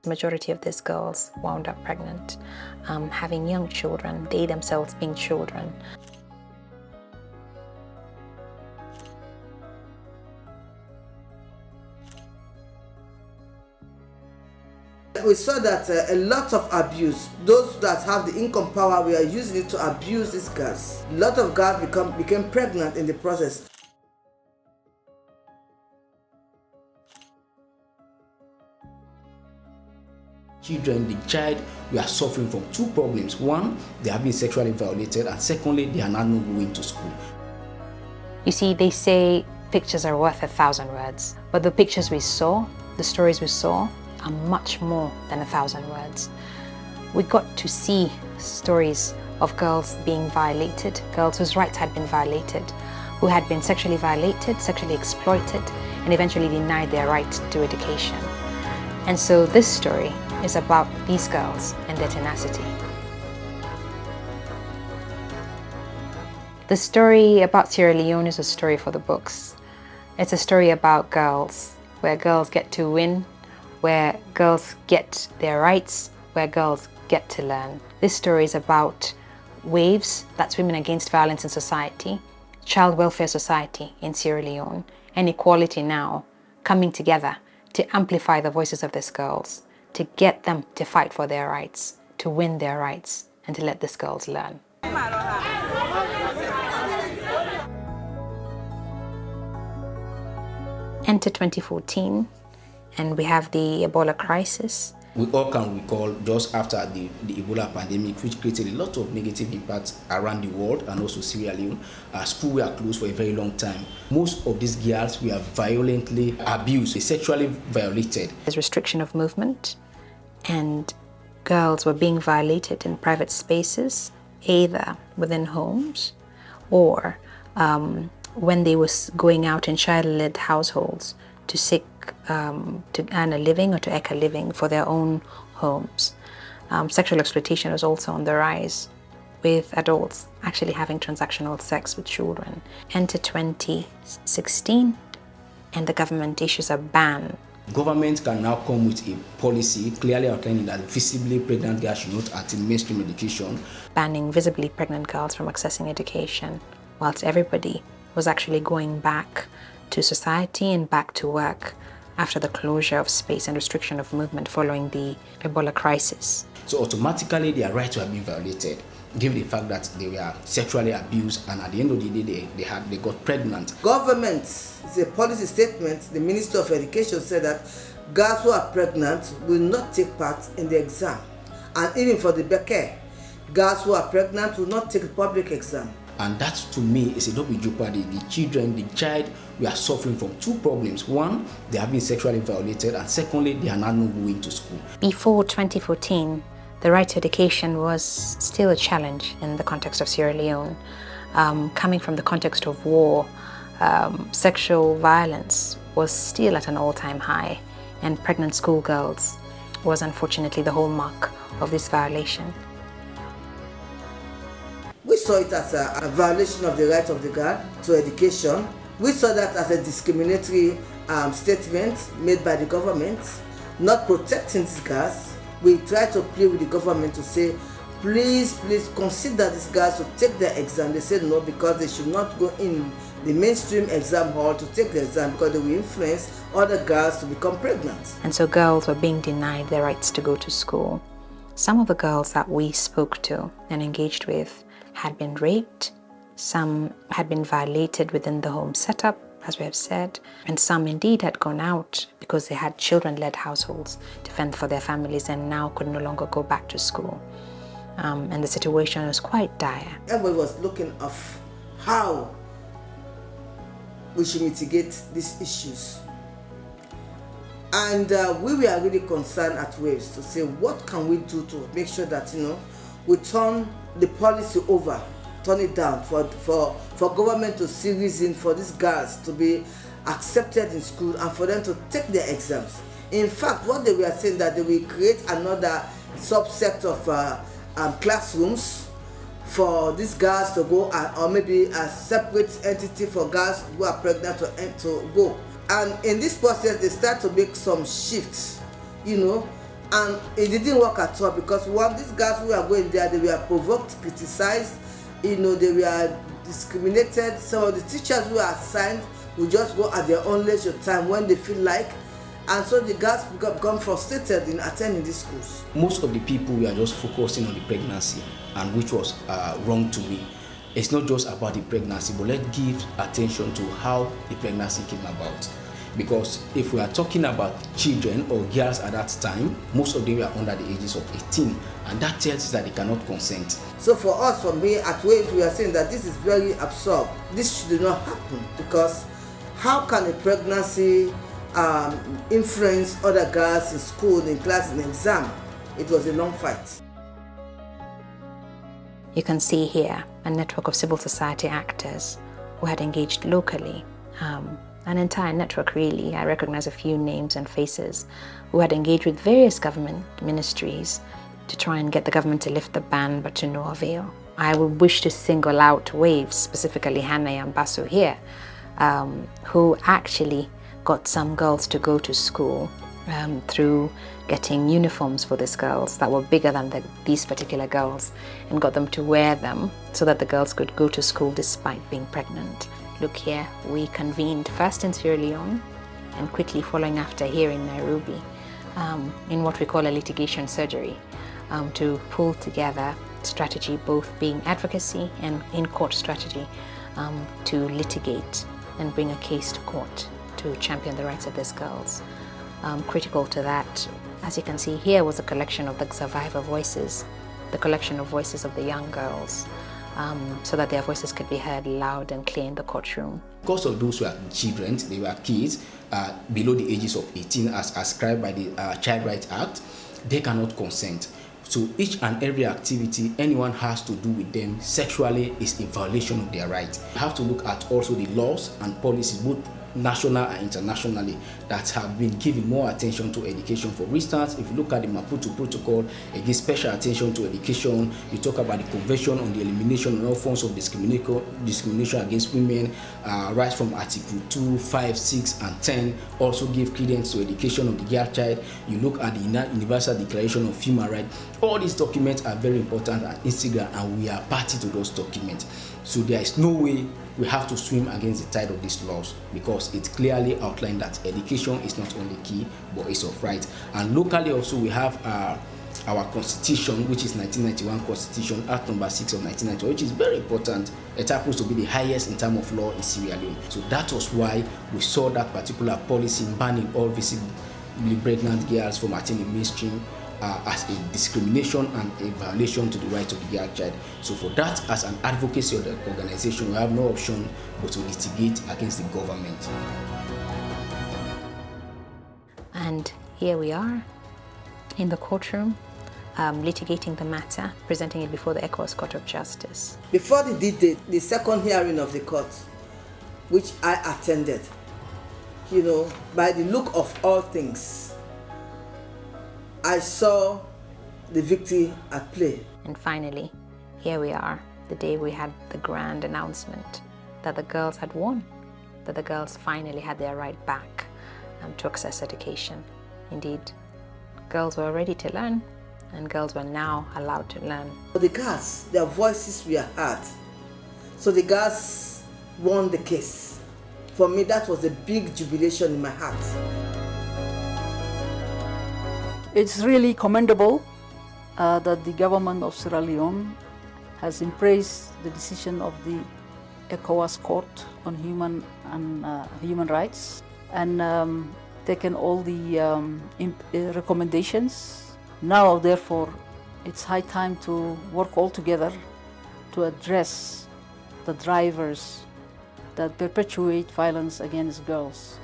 The majority of these girls wound up pregnant, having young children, they themselves being children. We saw that a lot of abuse, those that have the income power, we are using it to abuse these girls. A lot of girls became pregnant in the process. The child, we are suffering from two problems. One, they have been sexually violated, and secondly, they are not going to school. You see, they say pictures are worth 1,000 words, but the pictures we saw, the stories we saw, are much more than 1,000 words. We got to see stories of girls being violated, girls whose rights had been violated, who had been sexually violated, sexually exploited, and eventually denied their right to education. And so this story is about these girls and their tenacity. The story about Sierra Leone is a story for the books. It's a story about girls, where girls get to win, where girls get their rights, where girls get to learn. This story is about WAVES, that's Women Against Violence in Society, Child Welfare Society in Sierra Leone, and Equality Now, coming together to amplify the voices of these girls, to get them to fight for their rights, to win their rights, and to let these girls learn. Enter 2014, and we have the Ebola crisis. We all can recall just after the Ebola pandemic, which created a lot of negative impacts around the world and also Sierra Leone. Schools were closed for a very long time. Most of these girls were violently abused, sexually violated. There's restriction of movement, and girls were being violated in private spaces, either within homes or when they were going out in child-led households to seek to earn a living or to eke a living for their own homes. Sexual exploitation was also on the rise, with adults actually having transactional sex with children. Enter 2016, and the government issues a ban. Government can now come with a policy clearly outlining that visibly pregnant girls should not attend mainstream education. Banning visibly pregnant girls from accessing education, whilst everybody was actually going back to society and back to work after the closure of space and restriction of movement following the Ebola crisis. So automatically their rights were being violated, given the fact that they were sexually abused, and at the end of the day they got pregnant. Government, it's a policy statement, the Minister of Education said that girls who are pregnant will not take part in the exam. And even for the Beke, girls who are pregnant will not take the public exam. And that, to me, is a double jeopardy. The child, we are suffering from two problems. One, they have been sexually violated, and secondly, they are not going to school. Before 2014, the right to education was still a challenge in the context of Sierra Leone. Coming from the context of war, sexual violence was still at an all-time high, and pregnant schoolgirls was unfortunately the hallmark of this violation. We saw it as a violation of the right of the girl to education. We saw that as a discriminatory statement made by the government, not protecting these girls. We tried to plead with the government to say, please consider these girls to take their exam. They said no, because they should not go in the mainstream exam hall to take the exam because they will influence other girls to become pregnant. And so girls were being denied their rights to go to school. Some of the girls that we spoke to and engaged with had been raped, some had been violated within the home setup, as we have said, and some indeed had gone out because they had children-led households to fend for their families and now could no longer go back to school. And the situation was quite dire. Everybody was looking at how we should mitigate these issues. And we were really concerned at WAVES to say, what can we do to make sure that, we turn the policy over, turn it down for government to see reason for these girls to be accepted in school and for them to take their exams. In fact, what they were saying that they will create another subset of classrooms for these girls to go, or maybe a separate entity for girls who are pregnant to go. And in this process, they start to make some shifts, And it didn't work at all, because these girls who were going there, they were provoked, criticized, they were discriminated. Some of the teachers who were assigned would just go at their own leisure time when they feel like, and so the girls become frustrated in attending these schools. Most of the people were just focusing on the pregnancy, and which was wrong to me. It's not just about the pregnancy, but let's give attention to how the pregnancy came about. Because if we are talking about children or girls at that time, most of them were under the ages of 18, and that tells us that they cannot consent. So for us, for me, at Waves, we are saying that this is very absurd. This should not happen, because how can a pregnancy influence other girls in school, in class, in exam? It was a long fight. You can see here a network of civil society actors who had engaged locally. An entire network, really. I recognize a few names and faces who had engaged with various government ministries to try and get the government to lift the ban, but to no avail. I would wish to single out Waves, specifically Hannah and Basu here, who actually got some girls to go to school through getting uniforms for these girls that were bigger than these particular girls, and got them to wear them so that the girls could go to school despite being pregnant. Look here, we convened first in Sierra Leone and quickly following after here in Nairobi in what we call a litigation surgery to pull together strategy, both being advocacy and in-court strategy, to litigate and bring a case to court to champion the rights of these girls. Critical to that, as you can see here, was a collection of the survivor voices, the collection of voices of the young girls, so that their voices could be heard loud and clear in the courtroom. Because of those who are children, they were kids below the ages of 18 as ascribed by the Child Rights Act, they cannot consent. So each and every activity anyone has to do with them sexually is a violation of their rights. You have to look at also the laws and policies, both national and internationally, that have been giving more attention to education. For instance, if you look at the Maputo Protocol, it gives special attention to education. You talk about the Convention on the Elimination of All Forms of Discrimination Against Women, right from Article 2, 5, 6, and 10, also give credence to education of the girl child. You look at the Universal Declaration of Human Rights. All these documents are very important and integral, and we are party to those documents. So there is no way we have to swim against the tide of these laws, because it clearly outlined that education is not only key, but it's of right. And locally also we have our constitution, which is 1991 Constitution, Act number 6 of 1991, which is very important. It happens to be the highest in terms of law in Sierra Leone. So that was why we saw that particular policy banning all visibly pregnant girls from attending mainstream as a discrimination and a violation to the rights of the girl child. So for that, as an advocacy organization, we have no option but to litigate against the government. And here we are in the courtroom, litigating the matter, presenting it before the ECOWAS Court of Justice. Before the second hearing of the court, which I attended, by the look of all things, I saw the victory at play. And finally, here we are, the day we had the grand announcement that the girls had won, that the girls finally had their right back to access education. Indeed, girls were ready to learn, and girls were now allowed to learn. The girls, their voices were heard. So the girls won the case. For me, that was a big jubilation in my heart. It's really commendable that the government of Sierra Leone has embraced the decision of the ECOWAS Court on human rights and taken all the recommendations. Now, therefore, it's high time to work all together to address the drivers that perpetuate violence against girls.